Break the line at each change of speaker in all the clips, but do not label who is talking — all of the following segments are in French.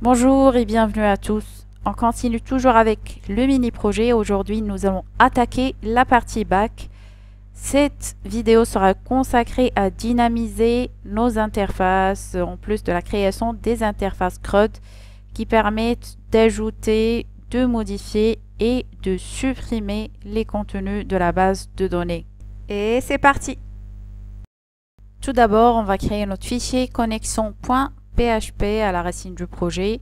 Bonjour et bienvenue à tous. On continue toujours avec le mini-projet. Aujourd'hui, nous allons attaquer la partie back. Cette vidéo sera consacrée à dynamiser nos interfaces, en plus de la création des interfaces CRUD qui permettent d'ajouter, de modifier et de supprimer les contenus de la base de données. Et c'est parti! Tout d'abord, on va créer notre fichier connexion.php à la racine du projet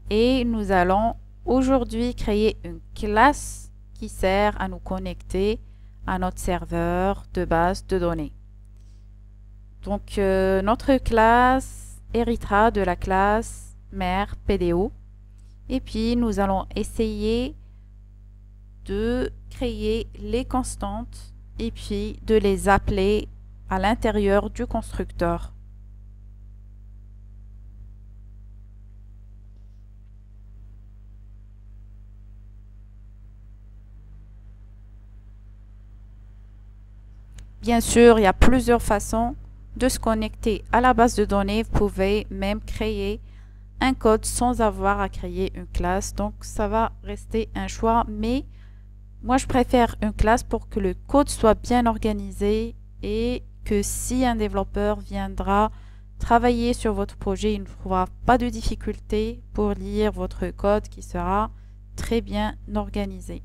et nous allons aujourd'hui créer une classe qui sert à nous connecter à notre serveur de base de données. Donc, notre classe héritera de la classe mère PDO et puis nous allons essayer de créer les constantes et puis de les appeler à l'intérieur du constructeur. Bien sûr, il y a plusieurs façons de se connecter à la base de données. Vous pouvez même créer un code sans avoir à créer une classe. Donc, ça va rester un choix. Mais moi, je préfère une classe pour que le code soit bien organisé et que si un développeur viendra travailler sur votre projet, il ne trouvera pas de difficulté pour lire votre code qui sera très bien organisé.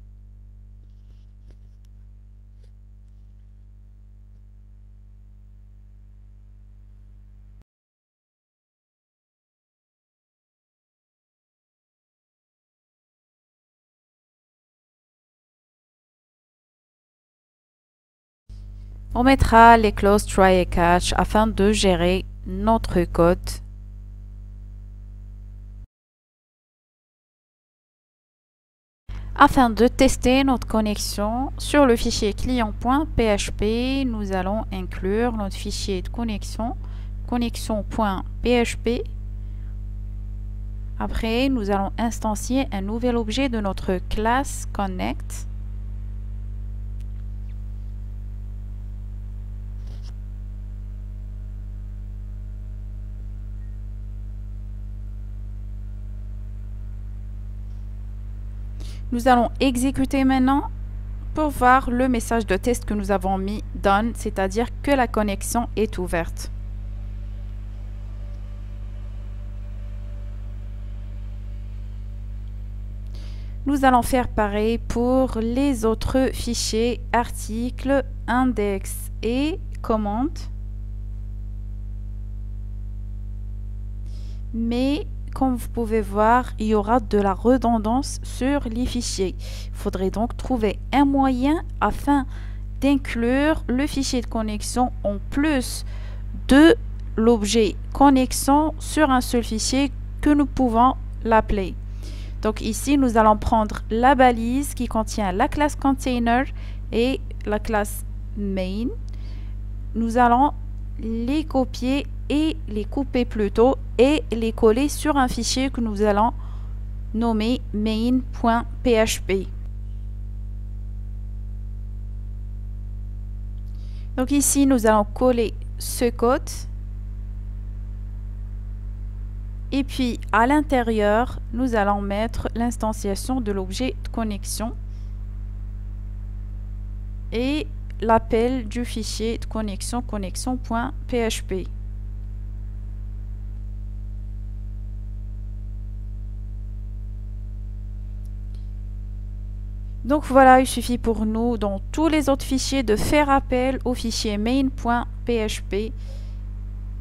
On mettra les clauses try et catch afin de gérer notre code. Afin de tester notre connexion sur le fichier client.php, nous allons inclure notre fichier de connexion, connexion.php. Après, nous allons instancier un nouvel objet de notre classe connect. Nous allons exécuter maintenant pour voir le message de test que nous avons mis done, c'est-à-dire que la connexion est ouverte. Nous allons faire pareil pour les autres fichiers, articles, index et commande. Mais comme vous pouvez voir, il y aura de la redondance sur les fichiers. Il faudrait donc trouver un moyen afin d'inclure le fichier de connexion en plus de l'objet connexion sur un seul fichier que nous pouvons l'appeler. Donc ici, nous allons prendre la balise qui contient la classe container et la classe main. Nous allons les copier et les couper plutôt et les coller sur un fichier que nous allons nommer main.php. Donc ici, nous allons coller ce code. Et puis, à l'intérieur, nous allons mettre l'instanciation de l'objet de connexion et l'appel du fichier de connexion, connexion.php. Donc voilà, il suffit pour nous, dans tous les autres fichiers, de faire appel au fichier main.php.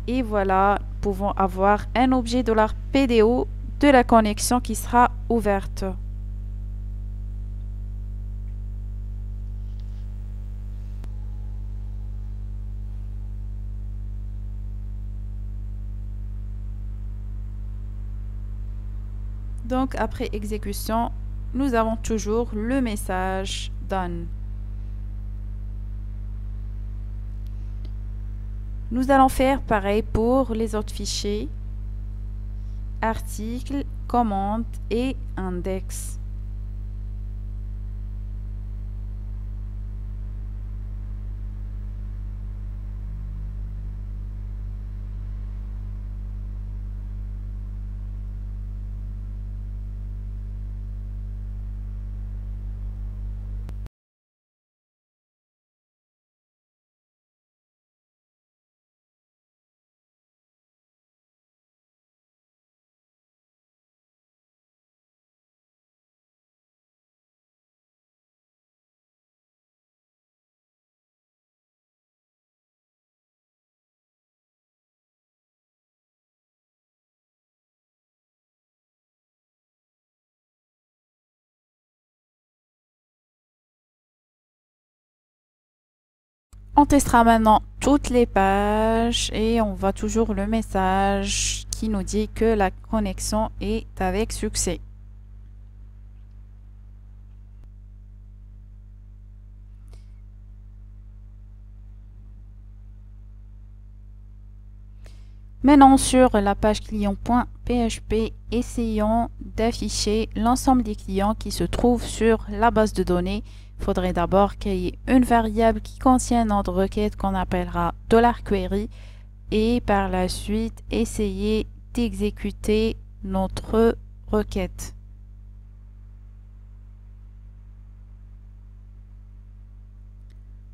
Et voilà, nous pouvons avoir un objet $PDO de la connexion qui sera ouverte. Donc après exécution, nous avons toujours le message done. Nous allons faire pareil pour les autres fichiers, articles, commandes et index. On testera maintenant toutes les pages et on voit toujours le message qui nous dit que la connexion est avec succès. Maintenant, sur la page client.php, essayons d'afficher l'ensemble des clients qui se trouvent sur la base de données. Il faudrait d'abord créer une variable qui contient notre requête qu'on appellera $query et par la suite essayer d'exécuter notre requête.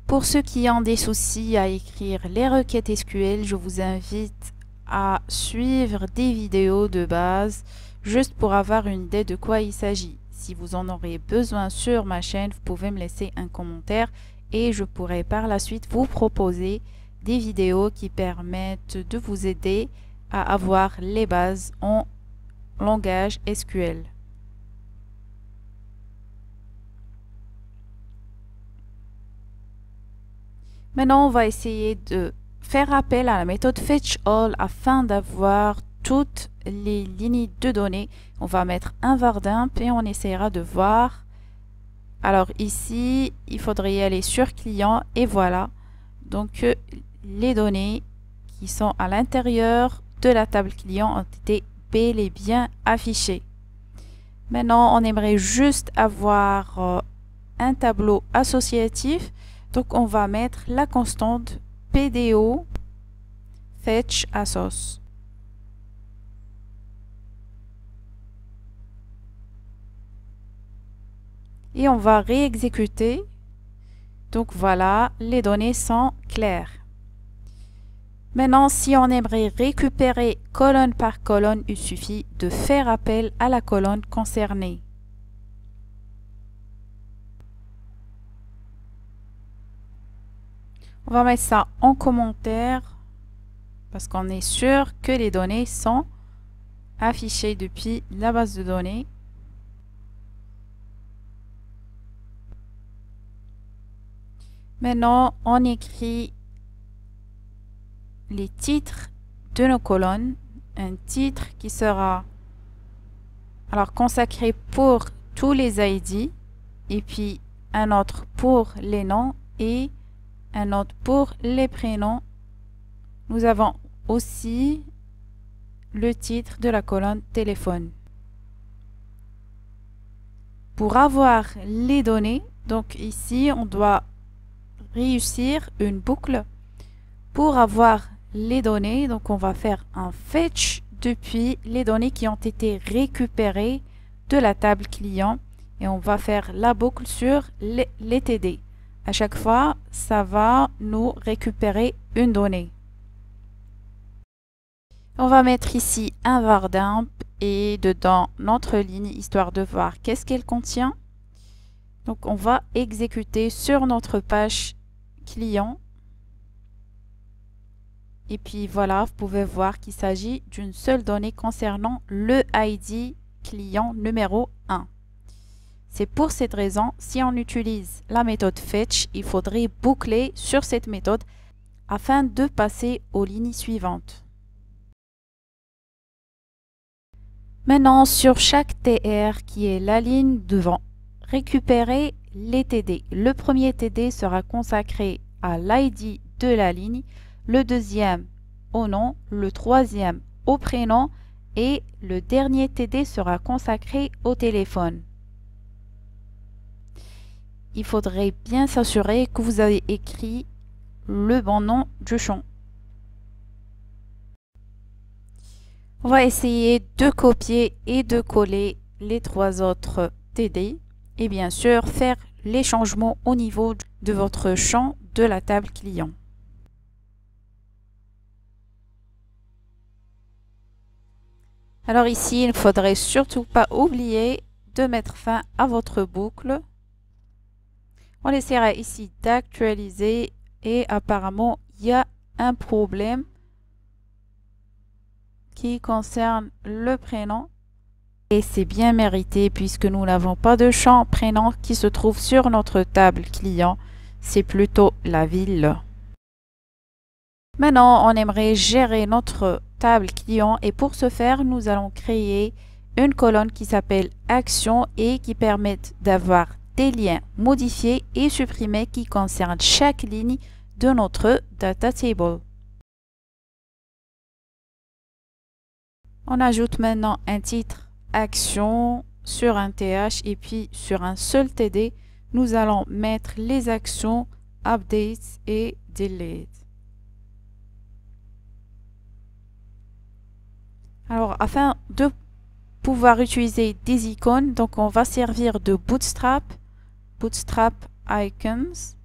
Pour ceux qui ont des soucis à écrire les requêtes SQL, je vous invite à suivre des vidéos de base juste pour avoir une idée de quoi il s'agit. Si vous en aurez besoin sur ma chaîne, vous pouvez me laisser un commentaire et je pourrai par la suite vous proposer des vidéos qui permettent de vous aider à avoir les bases en langage SQL. Maintenant, on va essayer de faire appel à la méthode fetchAll afin d'avoir toutes les lignes de données. On va mettre un var_dump et on essaiera de voir. Alors ici, il faudrait y aller sur client et voilà. Donc les données qui sont à l'intérieur de la table client ont été bel et bien affichées. Maintenant, on aimerait juste avoir un tableau associatif. Donc on va mettre la constante PDO fetch assoc. Et on va réexécuter. Donc voilà, les données sont claires. Maintenant, si on aimerait récupérer colonne par colonne, il suffit de faire appel à la colonne concernée. On va mettre ça en commentaire parce qu'on est sûr que les données sont affichées depuis la base de données. Maintenant, on écrit les titres de nos colonnes. Un titre qui sera alors consacré pour tous les ID et puis un autre pour les noms et un autre pour les prénoms. Nous avons aussi le titre de la colonne téléphone. Pour avoir les données, donc ici, on doit réussir une boucle. Pour avoir les données, donc on va faire un fetch depuis les données qui ont été récupérées de la table client et on va faire la boucle sur les TD. À chaque fois, ça va nous récupérer une donnée. On va mettre ici un var_dump et dedans notre ligne, histoire de voir qu'est-ce qu'elle contient. Donc, on va exécuter sur notre page client. Et puis voilà, vous pouvez voir qu'il s'agit d'une seule donnée concernant le ID client numéro 1. C'est pour cette raison, si on utilise la méthode fetch, il faudrait boucler sur cette méthode afin de passer aux lignes suivantes. Maintenant, sur chaque TR qui est la ligne devant, récupérer les TD. Le premier TD sera consacré à l'ID de la ligne, le deuxième au nom, le troisième au prénom et le dernier TD sera consacré au téléphone. Il faudrait bien s'assurer que vous avez écrit le bon nom du champ. On va essayer de copier et de coller les trois autres TD et bien sûr faire les changements au niveau de votre champ de la table client. Alors ici, il ne faudrait surtout pas oublier de mettre fin à votre boucle. On essaiera ici d'actualiser et apparemment il y a un problème qui concerne le prénom et c'est bien mérité puisque nous n'avons pas de champ prénom qui se trouve sur notre table client, c'est plutôt la ville. Maintenant, on aimerait gérer notre table client et pour ce faire, nous allons créer une colonne qui s'appelle Actions et qui permettent d'avoir des liens modifiés et supprimés qui concernent chaque ligne de notre data table. On ajoute maintenant un titre Action sur un TH et puis sur un seul TD, nous allons mettre les actions Updates et Delete. Alors, afin de pouvoir utiliser des icônes, donc on va servir de Bootstrap Icons.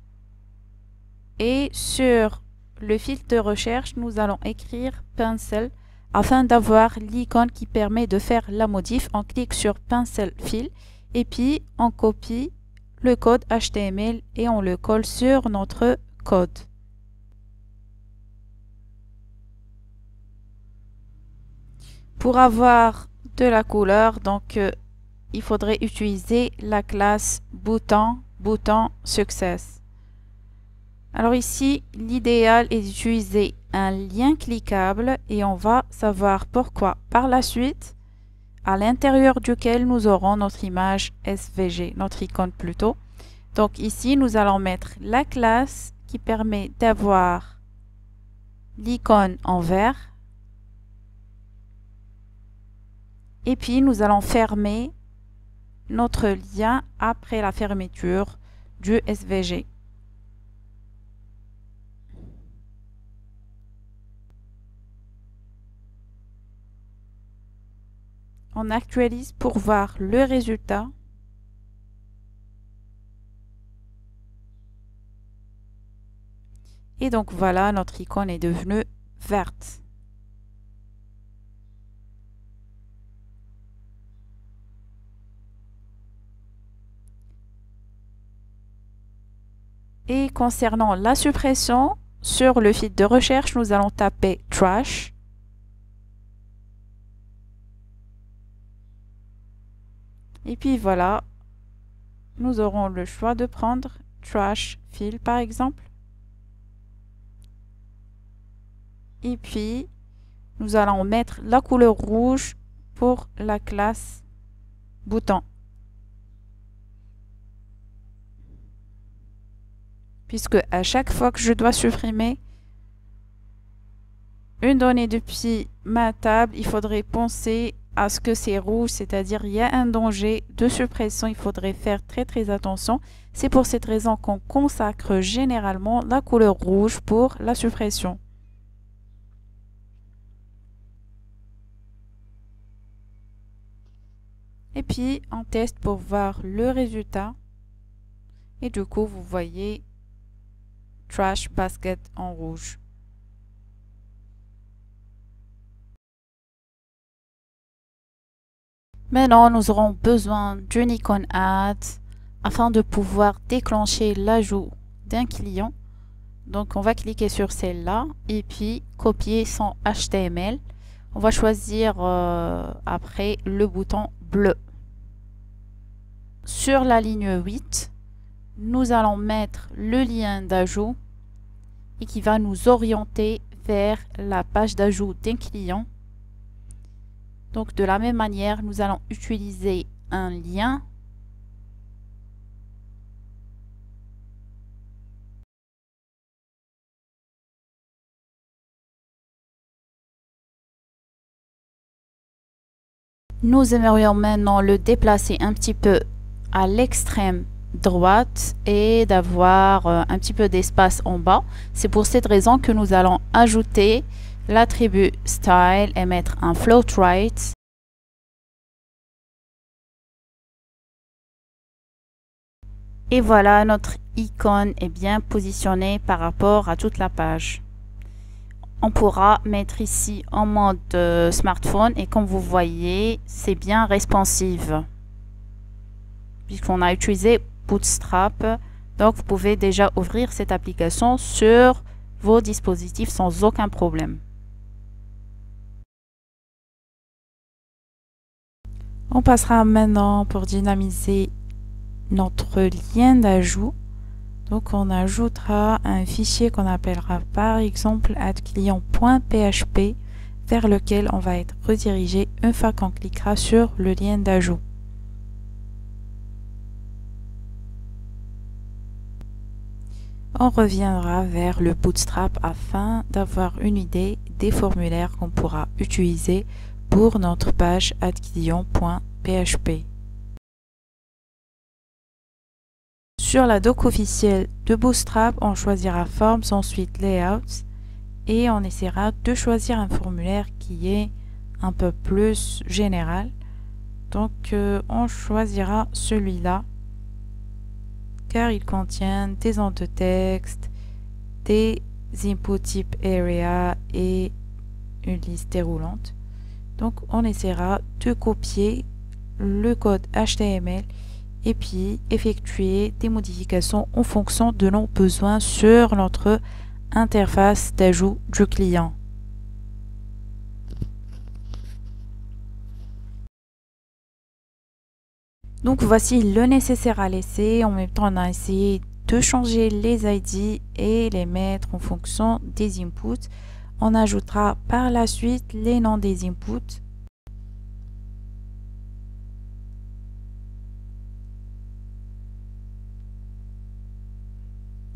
Et sur le filtre de recherche, nous allons écrire Pencil afin d'avoir l'icône qui permet de faire la modif. On clique sur Pencil Fill et puis on copie le code HTML et on le colle sur notre code. Pour avoir de la couleur, donc il faudrait utiliser la classe bouton success. Alors ici, l'idéal est d'utiliser un lien cliquable et on va savoir pourquoi par la suite, à l'intérieur duquel nous aurons notre image SVG, notre icône plutôt. Donc ici, nous allons mettre la classe qui permet d'avoir l'icône en vert. Et puis, nous allons fermer notre lien après la fermeture du SVG. On actualise pour voir le résultat. Et donc voilà, notre icône est devenue verte. Et concernant la suppression, sur le fil de recherche, nous allons taper trash. Et puis voilà, nous aurons le choix de prendre trash fill par exemple. Et puis, nous allons mettre la couleur rouge pour la classe bouton. Puisque à chaque fois que je dois supprimer une donnée depuis ma table, il faudrait penser à ce que c'est rouge, c'est-à-dire il y a un danger de suppression, il faudrait faire très attention. C'est pour cette raison qu'on consacre généralement la couleur rouge pour la suppression. Et puis on teste pour voir le résultat. Et du coup, vous voyez Trash Basket en rouge. Maintenant, nous aurons besoin d'une icône Add afin de pouvoir déclencher l'ajout d'un client. Donc, on va cliquer sur celle-là et puis copier son HTML. On va choisir après le bouton bleu. Sur la ligne 8, nous allons mettre le lien d'ajout et qui va nous orienter vers la page d'ajout d'un client. Donc de la même manière, nous allons utiliser un lien. Nous aimerions maintenant le déplacer un petit peu à l'extrême droite et d'avoir un petit peu d'espace en bas. C'est pour cette raison que nous allons ajouter l'attribut style et mettre un float right. Et voilà, notre icône est bien positionnée par rapport à toute la page. On pourra mettre ici en mode smartphone et comme vous voyez, c'est bien responsive. Puisqu'on a utilisé Bootstrap, donc vous pouvez déjà ouvrir cette application sur vos dispositifs sans aucun problème. On passera maintenant pour dynamiser notre lien d'ajout. Donc on ajoutera un fichier qu'on appellera par exemple add-client.php vers lequel on va être redirigé une fois qu'on cliquera sur le lien d'ajout. On reviendra vers le Bootstrap afin d'avoir une idée des formulaires qu'on pourra utiliser pour notre page add-client.php. Sur la doc officielle de Bootstrap, on choisira Forms, ensuite Layouts, et on essaiera de choisir un formulaire qui est un peu plus général. Donc on choisira celui-là car il contient des endes de texte, des inputs type area et une liste déroulante. Donc on essaiera de copier le code HTML et puis effectuer des modifications en fonction de nos besoins sur notre interface d'ajout du client. Donc voici le nécessaire à laisser. En même temps, on a essayé de changer les ID et les mettre en fonction des inputs. On ajoutera par la suite les noms des inputs.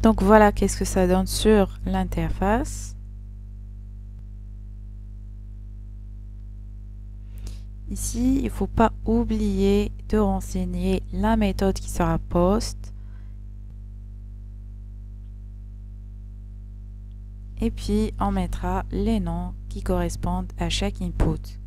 Donc voilà qu'est-ce que ça donne sur l'interface. Ici, il ne faut pas oublier de renseigner la méthode qui sera post. Et puis, on mettra les noms qui correspondent à chaque input.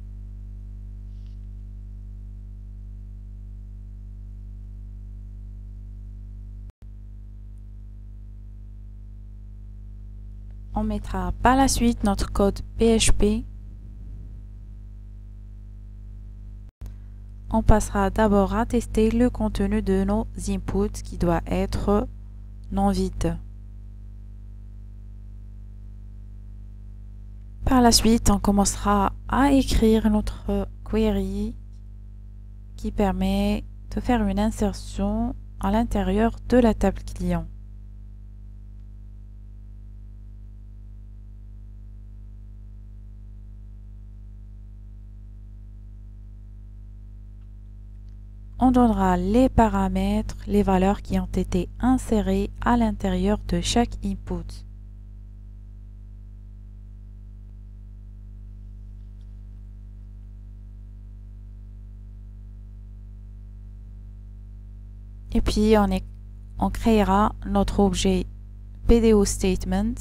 On mettra par la suite notre code PHP. On passera d'abord à tester le contenu de nos inputs qui doit être non vide. Par la suite, on commencera à écrire notre query qui permet de faire une insertion à l'intérieur de la table client. On donnera les paramètres, les valeurs qui ont été insérées à l'intérieur de chaque input. Et puis on créera notre objet PDO Statement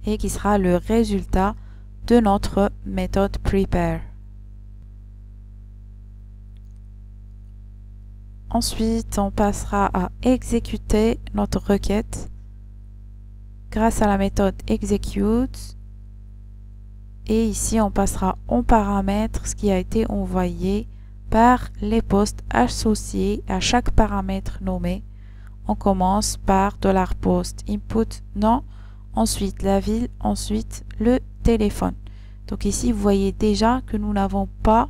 et qui sera le résultat de notre méthode prepare. Ensuite, on passera à exécuter notre requête grâce à la méthode execute. Et ici, on passera en paramètre ce qui a été envoyé par les postes associés à chaque paramètre nommé. On commence par $post input nom, ensuite la ville, ensuite le téléphone. Donc ici, vous voyez déjà que nous n'avons pas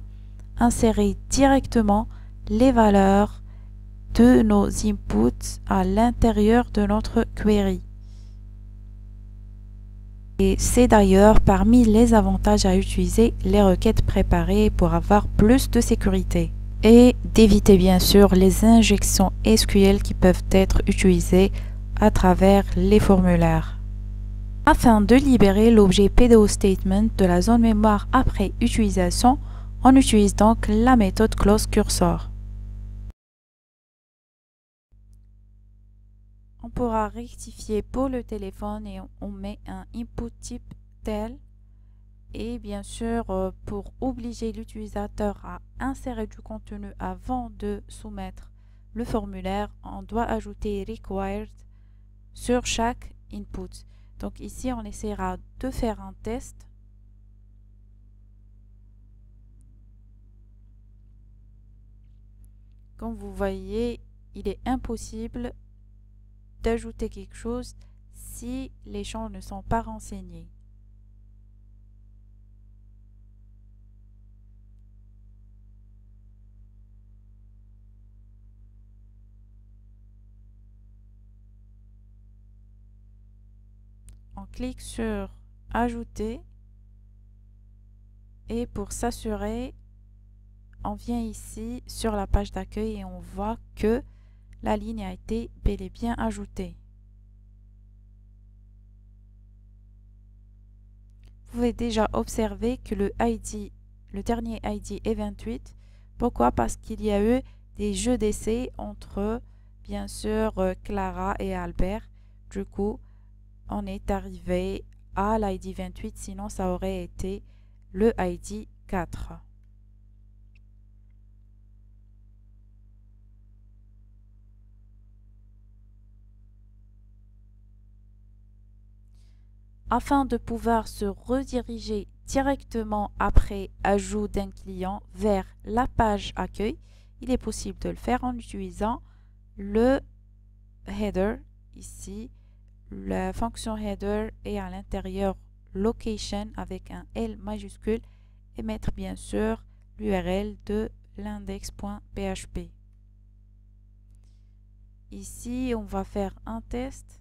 inséré directement les valeurs de nos inputs à l'intérieur de notre query. Et c'est d'ailleurs parmi les avantages à utiliser les requêtes préparées pour avoir plus de sécurité. Et d'éviter bien sûr les injections SQL qui peuvent être utilisées à travers les formulaires. Afin de libérer l'objet PDO Statement de la zone mémoire après utilisation, on utilise donc la méthode closeCursor. On pourra rectifier pour le téléphone et on met un input type tel. Et bien sûr, pour obliger l'utilisateur à insérer du contenu avant de soumettre le formulaire, on doit ajouter required sur chaque input. Donc ici, on essaiera de faire un test. Comme vous voyez, il est impossible d'ajouter quelque chose si les champs ne sont pas renseignés. on clique sur Ajouter et pour s'assurer, on vient ici sur la page d'accueil et on voit que la ligne a été bel et bien ajoutée. Vous pouvez déjà observer que le dernier ID est 28. Pourquoi? Parce qu'il y a eu des jeux d'essai entre, bien sûr, Clara et Albert. Du coup, on est arrivé à l'ID 28, sinon ça aurait été le ID 4. Afin de pouvoir se rediriger directement après ajout d'un client vers la page accueil, il est possible de le faire en utilisant le header. Ici, la fonction header est à l'intérieur location avec un L majuscule et mettre bien sûr l'URL de l'index.php. Ici, on va faire un test.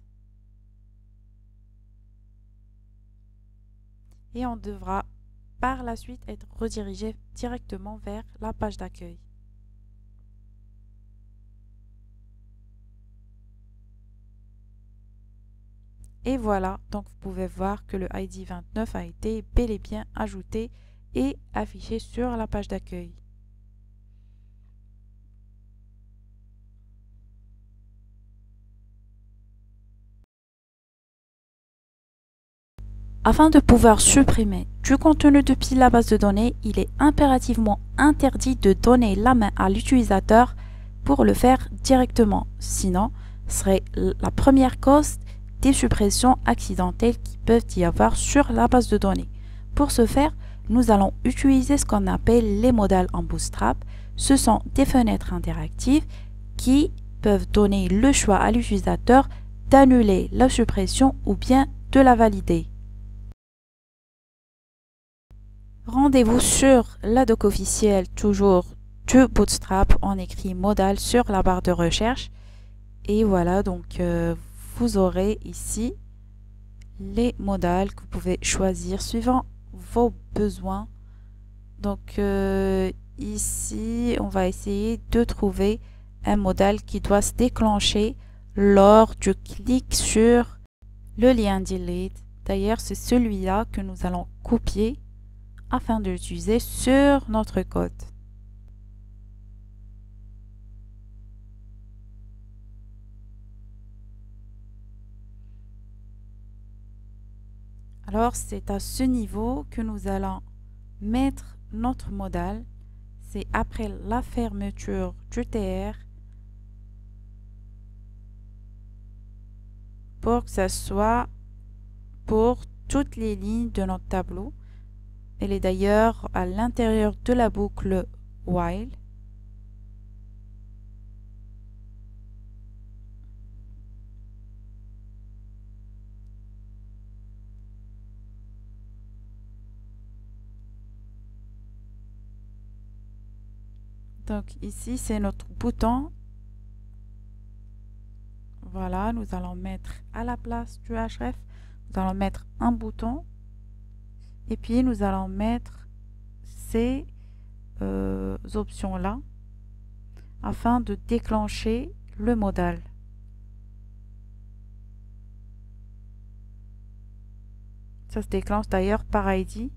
Et on devra par la suite être redirigé directement vers la page d'accueil. Et voilà, donc vous pouvez voir que le ID 29 a été bel et bien ajouté et affiché sur la page d'accueil. Afin de pouvoir supprimer du contenu depuis la base de données, il est impérativement interdit de donner la main à l'utilisateur pour le faire directement. Sinon, ce serait la première cause des suppressions accidentelles qui peuvent y avoir sur la base de données. Pour ce faire, nous allons utiliser ce qu'on appelle les modales en Bootstrap. Ce sont des fenêtres interactives qui peuvent donner le choix à l'utilisateur d'annuler la suppression ou bien de la valider. Rendez-vous sur la doc officielle, toujours du Bootstrap. On écrit modal sur la barre de recherche. Et voilà, donc vous aurez ici les modales que vous pouvez choisir suivant vos besoins. Donc ici, on va essayer de trouver un modal qui doit se déclencher lors du clic sur le lien delete. D'ailleurs, c'est celui-là que nous allons copier afin de l'utiliser sur notre code. Alors, c'est à ce niveau que nous allons mettre notre modal. C'est après la fermeture du TR pour que ça soit pour toutes les lignes de notre tableau. Elle est d'ailleurs à l'intérieur de la boucle while. Donc ici, c'est notre bouton. Voilà, nous allons mettre à la place du href, nous allons mettre un bouton. Et puis, nous allons mettre ces options-là afin de déclencher le modal. Ça se déclenche d'ailleurs par ID,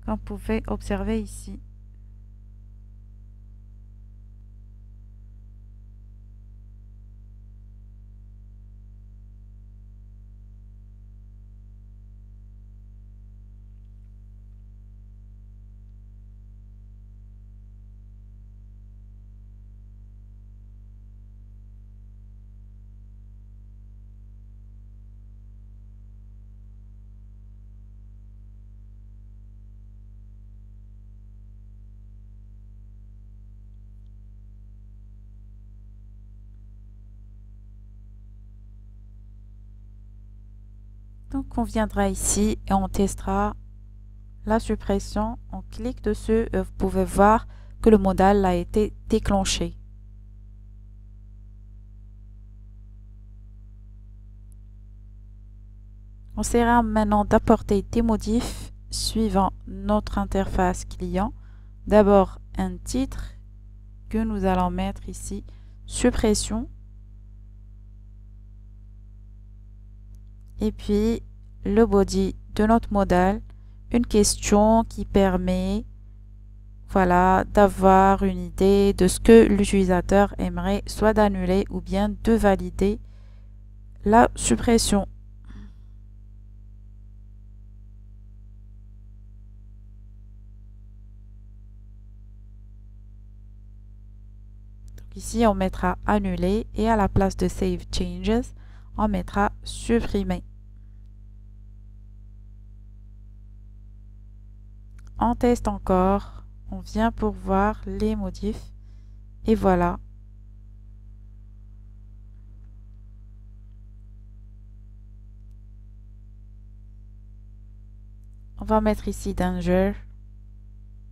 comme vous pouvez observer ici. Donc on viendra ici et on testera la suppression. On clique dessus et vous pouvez voir que le modal a été déclenché. On essaiera maintenant d'apporter des modifs suivant notre interface client. D'abord un titre que nous allons mettre ici, suppression. Et puis le body de notre modèle, une question qui permet d'avoir une idée de ce que l'utilisateur aimerait soit d'annuler ou bien de valider la suppression. Donc ici, on mettra annuler et à la place de save changes, on mettra supprimer. On teste encore. On vient pour voir les modifs et voilà. On va mettre ici danger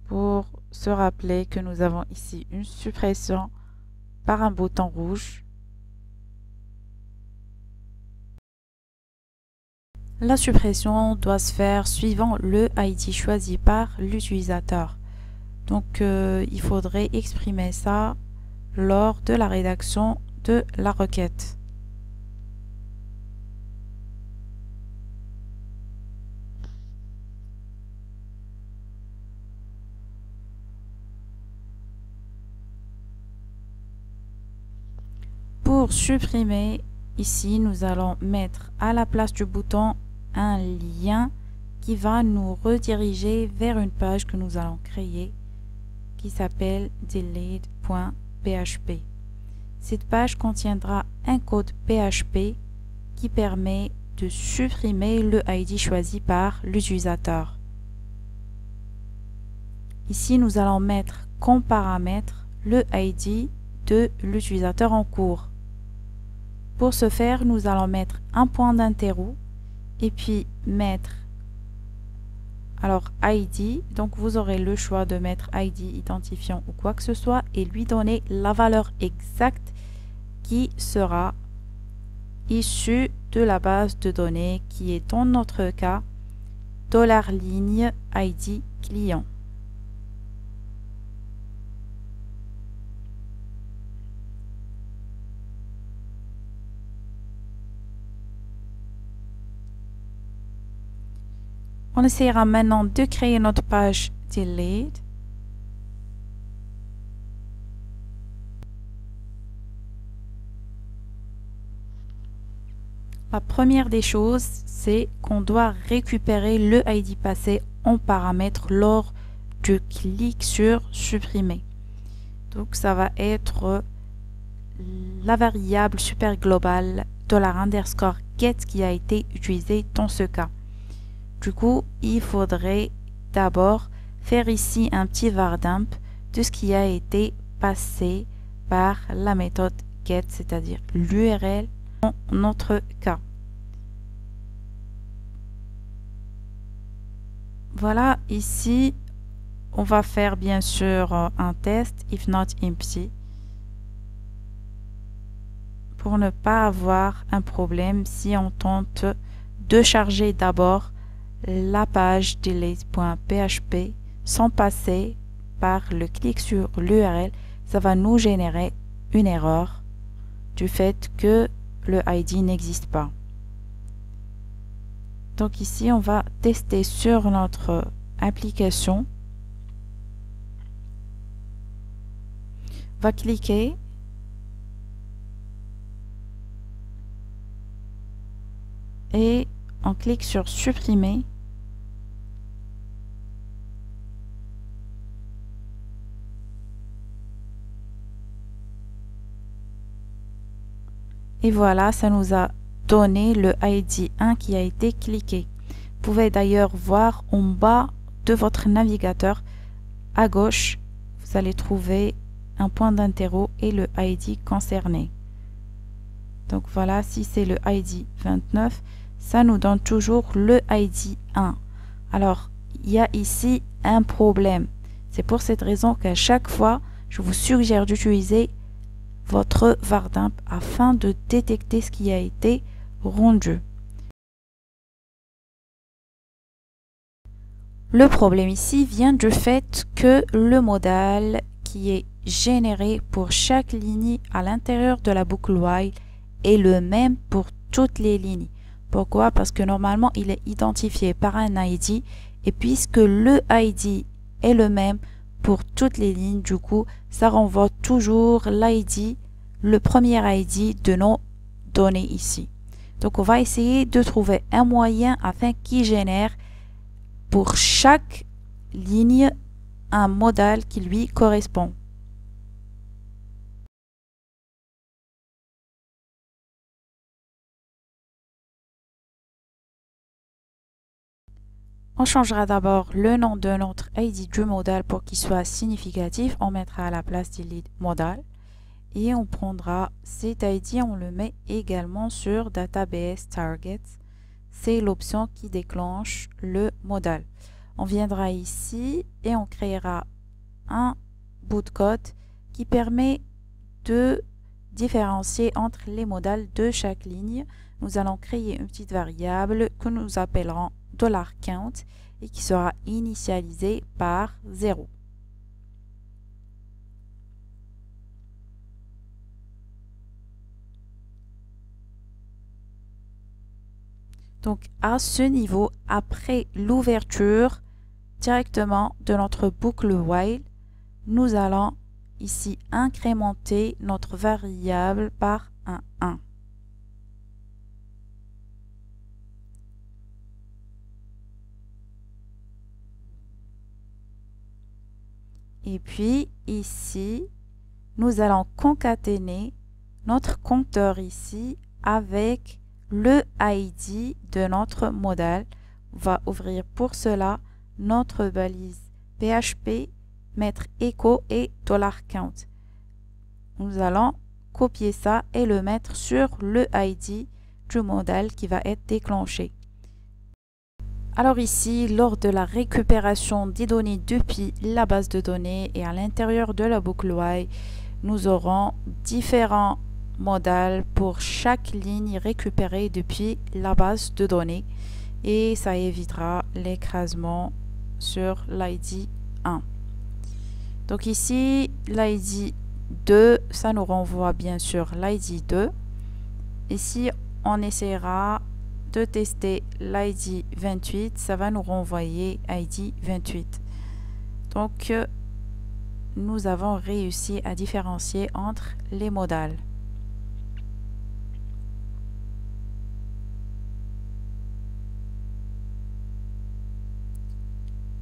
pour se rappeler que nous avons ici une suppression par un bouton rouge. La suppression doit se faire suivant le ID choisi par l'utilisateur. Donc, il faudrait exprimer ça lors de la rédaction de la requête. Pour supprimer, ici, nous allons mettre à la place du bouton un lien qui va nous rediriger vers une page que nous allons créer qui s'appelle delete.php. Cette page contiendra un code PHP qui permet de supprimer le ID choisi par l'utilisateur. Ici, nous allons mettre comme paramètre le ID de l'utilisateur en cours. Pour ce faire, nous allons mettre un point d'interro et puis mettre ID, donc vous aurez le choix de mettre ID identifiant ou quoi que ce soit et lui donner la valeur exacte qui sera issue de la base de données qui est dans notre cas $ligne ID client. On essaiera maintenant de créer notre page delete. La première des choses, c'est qu'on doit récupérer le ID passé en paramètre lors du clic sur supprimer. Donc ça va être la variable super globale $_get qui a été utilisée dans ce cas. Du coup, il faudrait d'abord faire ici un petit var_dump de ce qui a été passé par la méthode get, c'est-à-dire l'URL dans notre cas. Voilà, ici, on va faire bien sûr un test if not empty pour ne pas avoir un problème si on tente de charger d'abord la page delete.php sans passer par le clic sur l'URL. Ça va nous générer une erreur du fait que le ID n'existe pas. Donc ici, on va tester sur notre application. On va cliquer. Et on clique sur supprimer. Et voilà, ça nous a donné le ID 1 qui a été cliqué. Vous pouvez d'ailleurs voir en bas de votre navigateur, à gauche, vous allez trouver un point d'interro et le ID concerné. Donc voilà, si c'est le ID 29, ça nous donne toujours le ID 1. Alors, il y a ici un problème. C'est pour cette raison qu'à chaque fois, je vous suggère d'utiliser votre var_dump afin de détecter ce qui a été rendu. Le problème ici vient du fait que le modal qui est généré pour chaque ligne à l'intérieur de la boucle while est le même pour toutes les lignes. Pourquoi? Parce que normalement, il est identifié par un ID et puisque le ID est le même pour toutes les lignes, du coup, ça renvoie toujours l'ID, le premier ID de nos données ici. Donc, on va essayer de trouver un moyen afin qu'il génère pour chaque ligne un modal qui lui correspond. On changera d'abord le nom de notre ID du modal pour qu'il soit significatif. On mettra à la place delete modal et on prendra cet ID, on le met également sur database targets. C'est l'option qui déclenche le modal. On viendra ici et on créera un bout de code qui permet de différencier entre les modals de chaque ligne. Nous allons créer une petite variable que nous appellerons $count et qui sera initialisée par 0. Donc à ce niveau, après l'ouverture directement de notre boucle while, nous allons ici incrémenter notre variable par un 1. Et puis ici, nous allons concaténer notre compteur ici avec le ID de notre modal. On va ouvrir pour cela notre balise PHP, mettre echo et $count. Nous allons copier ça et le mettre sur le ID du modal qui va être déclenché. Alors ici, lors de la récupération des données depuis la base de données et à l'intérieur de la boucle while, nous aurons différents modals pour chaque ligne récupérée depuis la base de données et ça évitera l'écrasement sur l'ID 1. Donc ici, l'ID 2, ça nous renvoie bien sûr l'ID 2. Ici, on essaiera de tester l'ID 28, ça va nous renvoyer ID 28. Donc, nous avons réussi à différencier entre les modals.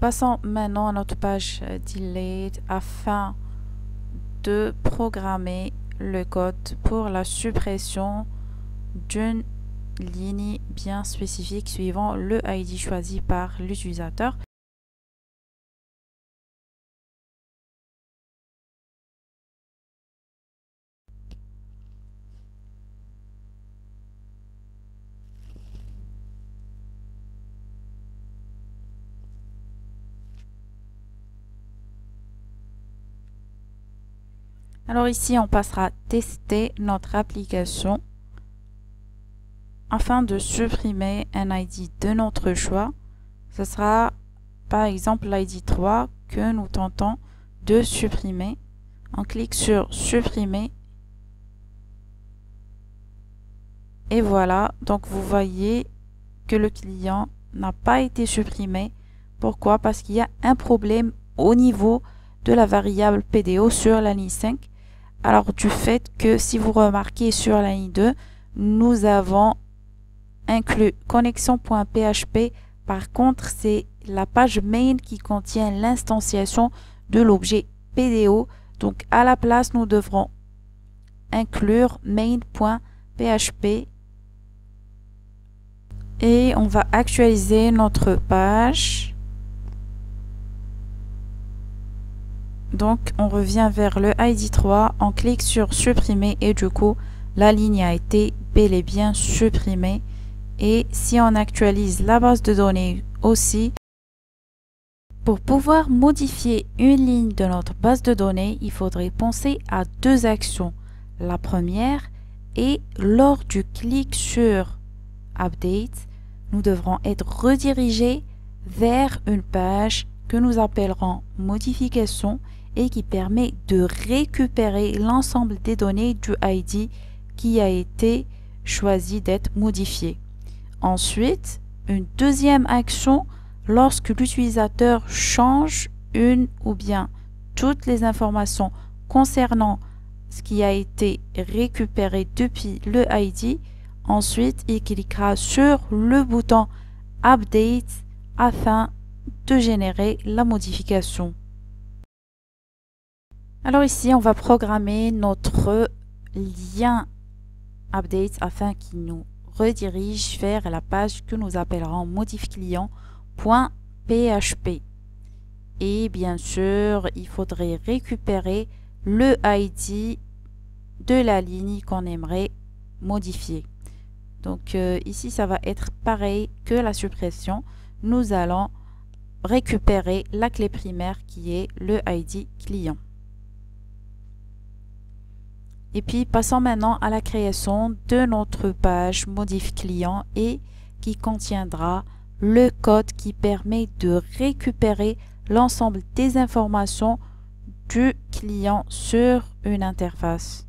Passons maintenant à notre page delete afin de programmer le code pour la suppression d'une ligne bien spécifique suivant le ID choisi par l'utilisateur. Alors ici, on passera tester notre application afin de supprimer un ID de notre choix. Ce sera par exemple l'ID 3 que nous tentons de supprimer. On clique sur supprimer et voilà, donc vous voyez que le client n'a pas été supprimé. Pourquoi? Parce qu'il y a un problème au niveau de la variable PDO sur la ligne 5. Alors du fait que si vous remarquez sur la ligne 2, nous avons inclus connexion.php. Par contre, c'est la page main qui contient l'instanciation de l'objet PDO. Donc à la place, nous devrons inclure main.php et on va actualiser notre page. Donc on revient vers le ID 3, on clique sur supprimer et du coup la ligne a été bel et bien supprimée. Et si on actualise la base de données aussi, pour pouvoir modifier une ligne de notre base de données, il faudrait penser à deux actions. La première est lors du clic sur Update, nous devrons être redirigés vers une page que nous appellerons modification et qui permet de récupérer l'ensemble des données du ID qui a été choisi d'être modifié. Ensuite, une deuxième action lorsque l'utilisateur change une ou bien toutes les informations concernant ce qui a été récupéré depuis le ID. Ensuite, il cliquera sur le bouton Update afin de générer la modification. Alors ici, on va programmer notre lien Update afin qu'il nous redirige vers la page que nous appellerons modifclient.php. Et bien sûr, il faudrait récupérer le ID de la ligne qu'on aimerait modifier. Donc ici, ça va être pareil que la suppression. Nous allons récupérer la clé primaire qui est le ID client. Et puis, passons maintenant à la création de notre page modif client et qui contiendra le code qui permet de récupérer l'ensemble des informations du client sur une interface.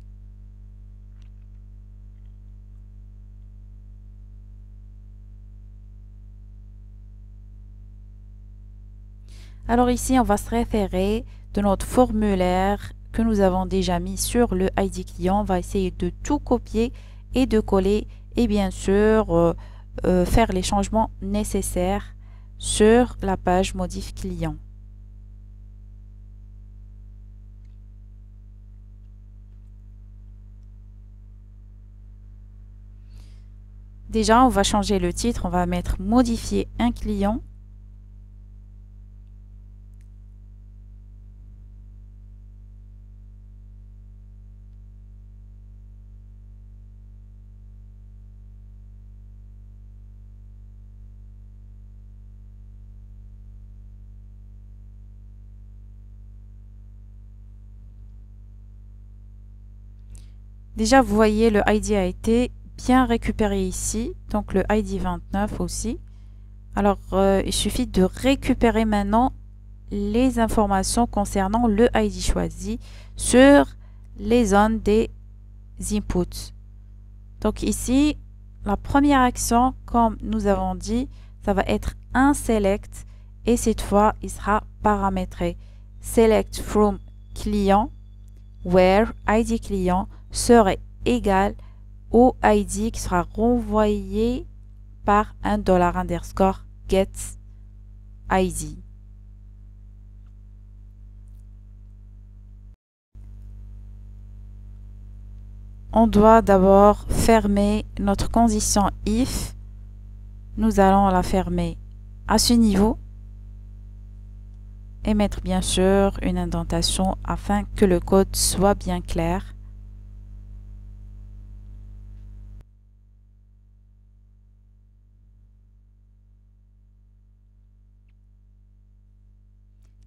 Alors ici, on va se référer de notre formulaire que nous avons déjà mis sur le ID client. On va essayer de tout copier et de coller et bien sûr faire les changements nécessaires sur la page modif client. Déjà, on va changer le titre, on va mettre modifier un client. Déjà, vous voyez, le ID a été bien récupéré ici, donc le ID 29 aussi. Alors, il suffit de récupérer maintenant les informations concernant le ID choisi sur les zones des inputs. Donc ici, la première action, comme nous avons dit, ça va être un select et cette fois, il sera paramétré. Select from client, where ID client serait égal au ID qui sera renvoyé par un $_ get ID. On doit d'abord fermer notre condition if. Nous allons la fermer à ce niveau et mettre bien sûr une indentation afin que le code soit bien clair.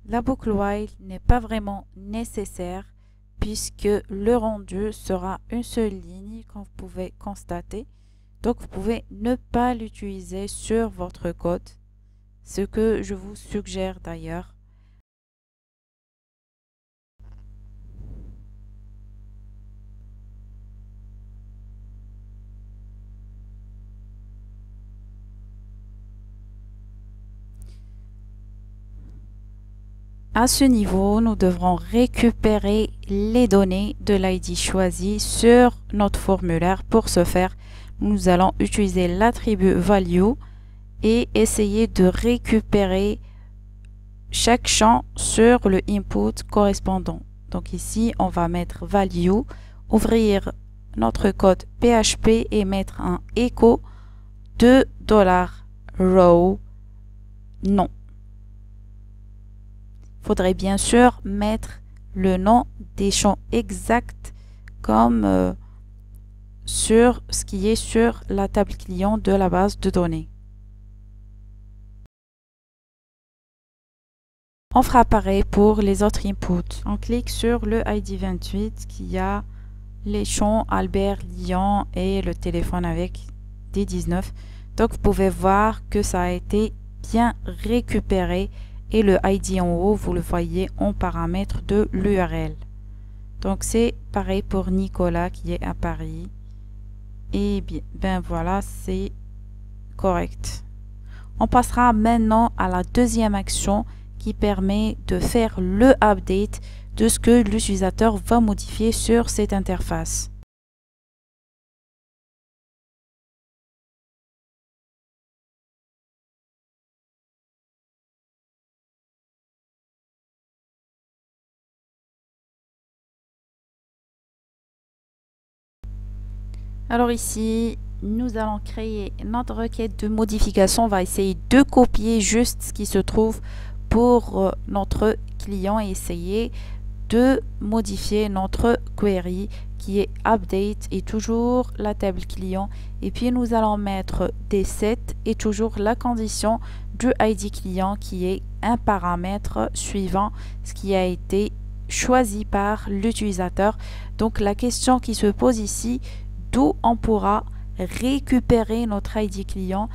La boucle while n'est pas vraiment nécessaire puisque le rendu sera une seule ligne comme vous pouvez constater. Donc vous pouvez ne pas l'utiliser sur votre code, ce que je vous suggère d'ailleurs. À ce niveau, nous devrons récupérer les données de l'ID choisi sur notre formulaire. Pour ce faire, nous allons utiliser l'attribut value et essayer de récupérer chaque champ sur le input correspondant. Donc ici, on va mettre value, ouvrir notre code PHP et mettre un echo de $row non. Il faudrait bien sûr mettre le nom des champs exacts comme sur ce qui est sur la table client de la base de données. On fera pareil pour les autres inputs. On clique sur le ID 28 qui a les champs Albert, Lyon et le téléphone avec D19. Donc vous pouvez voir que ça a été bien récupéré et le ID en haut, vous le voyez en paramètre de l'URL. Donc c'est pareil pour Nicolas qui est à Paris. Et bien, ben voilà, c'est correct. On passera maintenant à la deuxième action qui permet de faire le update de ce que l'utilisateur va modifier sur cette interface. Alors ici, nous allons créer notre requête de modification. On va essayer de copier juste ce qui se trouve pour notre client et essayer de modifier notre query qui est update et toujours la table client. Et puis nous allons mettre des sets et toujours la condition du ID client qui est un paramètre suivant ce qui a été choisi par l'utilisateur. Donc la question qui se pose ici, d'où on pourra récupérer notre ID client.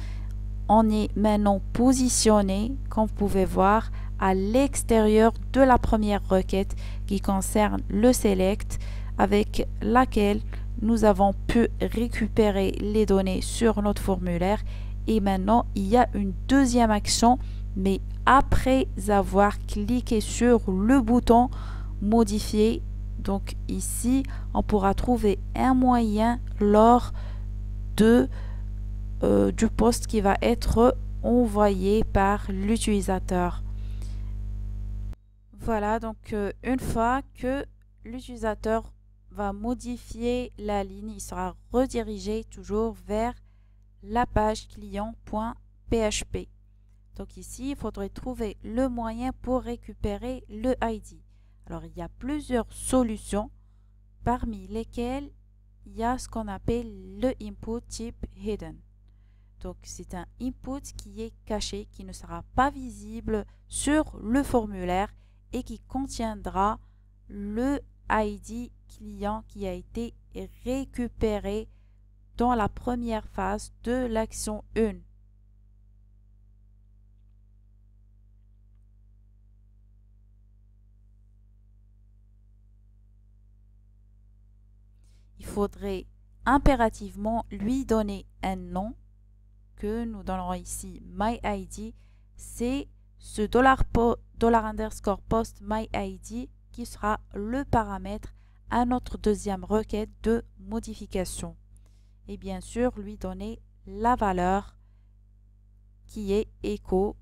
On est maintenant positionné, comme vous pouvez voir, à l'extérieur de la première requête qui concerne le select, avec laquelle nous avons pu récupérer les données sur notre formulaire. Et maintenant, il y a une deuxième action, mais après avoir cliqué sur le bouton modifier. Donc ici, on pourra trouver un moyen lors de du post qui va être envoyé par l'utilisateur. Voilà, donc une fois que l'utilisateur va modifier la ligne, il sera redirigé toujours vers la page client.php. Donc ici, il faudrait trouver le moyen pour récupérer le ID. Alors, il y a plusieurs solutions, parmi lesquelles il y a ce qu'on appelle le input type hidden. Donc, c'est un input qui est caché, qui ne sera pas visible sur le formulaire et qui contiendra le ID client qui a été récupéré dans la première phase de l'action 1. Il faudrait impérativement lui donner un nom que nous donnerons ici myID. C'est ce $post myID qui sera le paramètre à notre deuxième requête de modification. Et bien sûr, lui donner la valeur qui est echo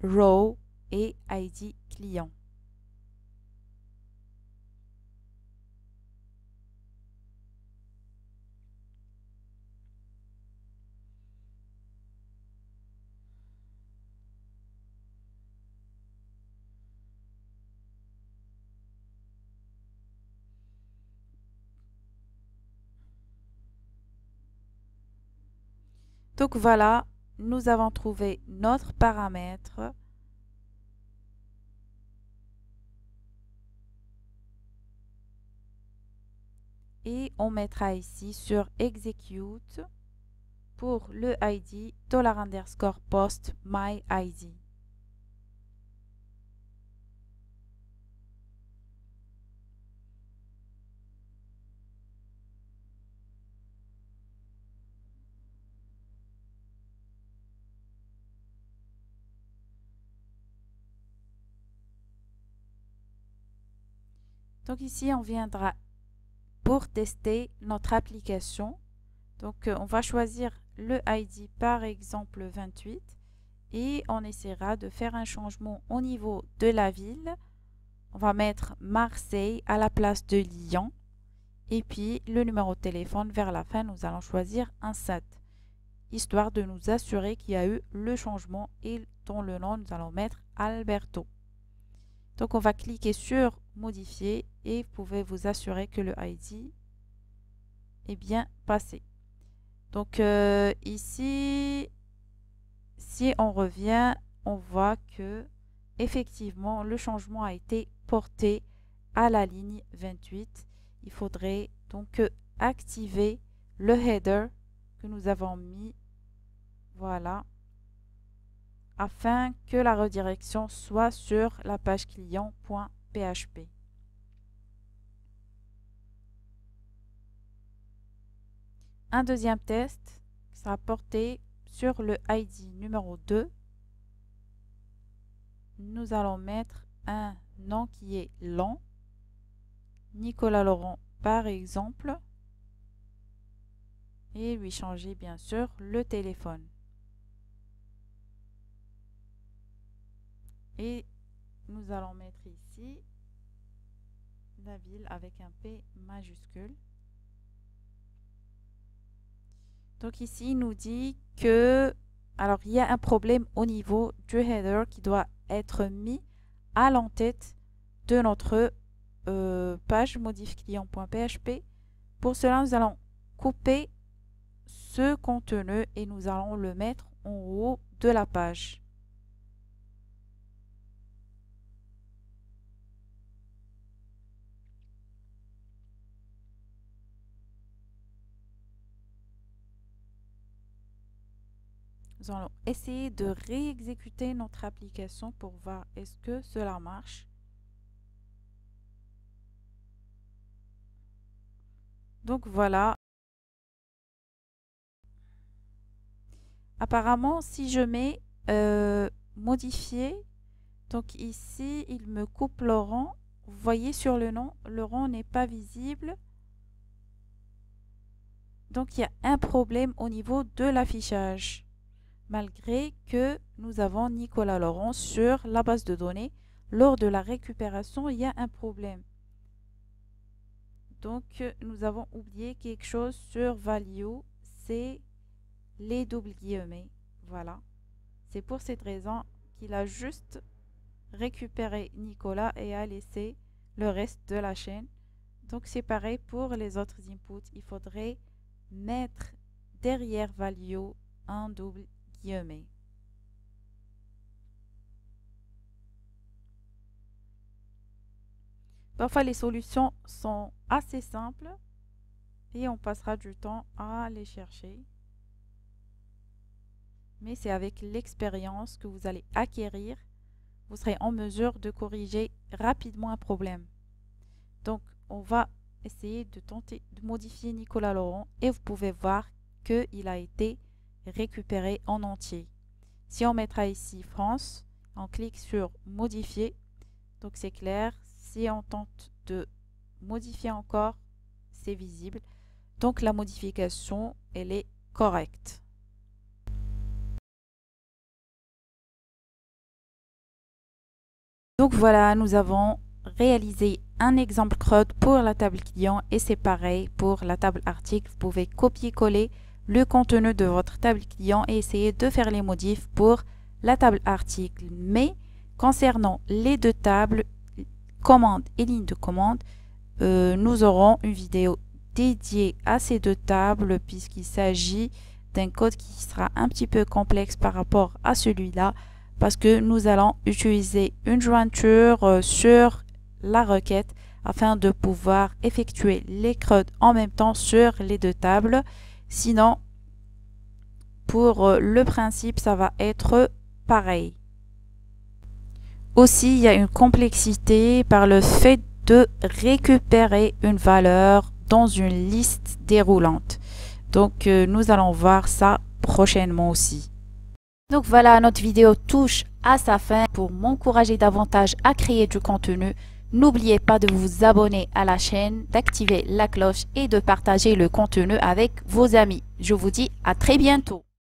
$row et ID client. Donc voilà, nous avons trouvé notre paramètre. Et on mettra ici sur execute pour le ID $post myID. Donc ici, on viendra pour tester notre application. Donc on va choisir le ID par exemple 28 et on essaiera de faire un changement au niveau de la ville. On va mettre Marseille à la place de Lyon et puis le numéro de téléphone vers la fin, nous allons choisir un 7 histoire de nous assurer qu'il y a eu le changement et dans le nom, nous allons mettre Alberto. Donc on va cliquer sur modifier et vous pouvez vous assurer que le ID est bien passé. Donc ici, si on revient, on voit que effectivement le changement a été porté à la ligne 28. Il faudrait donc activer le header que nous avons mis. Voilà. afin que la redirection soit sur la page client.php. Un deuxième test sera porté sur le ID numéro 2. Nous allons mettre un nom qui est long, Nicolas Laurent par exemple, et lui changer bien sûr le téléphone. Et nous allons mettre ici la ville avec un P majuscule. Donc ici, il nous dit que, alors il y a un problème au niveau du header qui doit être mis à l'entête de notre page modif client.php. Pour cela, nous allons couper ce contenu et nous allons le mettre en haut de la page. Nous allons essayer de réexécuter notre application pour voir est-ce que cela marche. Donc voilà. Apparemment, si je mets modifier, donc ici, il me coupe le rang. Vous voyez sur le nom, le rang n'est pas visible. Donc il y a un problème au niveau de l'affichage. Malgré que nous avons Nicolas Laurent sur la base de données, lors de la récupération, il y a un problème. Donc, nous avons oublié quelque chose sur value, c'est les doubles guillemets. Voilà. C'est pour cette raison qu'il a juste récupéré Nicolas et a laissé le reste de la chaîne. Donc, c'est pareil pour les autres inputs. Il faudrait mettre derrière value un double guillemets. Parfois, les solutions sont assez simples et on passera du temps à les chercher. Mais c'est avec l'expérience que vous allez acquérir, vous serez en mesure de corriger rapidement un problème. Donc, on va essayer de tenter de modifier Nicolas Laurent et vous pouvez voir qu'il a été récupéré en entier. Si on mettra ici France, on clique sur modifier, donc c'est clair. Si on tente de modifier encore, c'est visible. Donc la modification, elle est correcte. Donc voilà, nous avons réalisé un exemple CRUD pour la table client et c'est pareil pour la table article. Vous pouvez copier-coller le contenu de votre table client et essayer de faire les modifs pour la table article. Mais concernant les deux tables, commande et ligne de commande, nous aurons une vidéo dédiée à ces deux tables puisqu'il s'agit d'un code qui sera un petit peu complexe par rapport à celui-là parce que nous allons utiliser une jointure sur la requête afin de pouvoir effectuer les CRUD en même temps sur les deux tables. Sinon, pour le principe, ça va être pareil. Aussi, il y a une complexité par le fait de récupérer une valeur dans une liste déroulante. Donc, nous allons voir ça prochainement aussi. Donc voilà, notre vidéo touche à sa fin. Pour m'encourager davantage à créer du contenu, n'oubliez pas de vous abonner à la chaîne, d'activer la cloche et de partager le contenu avec vos amis. Je vous dis à très bientôt.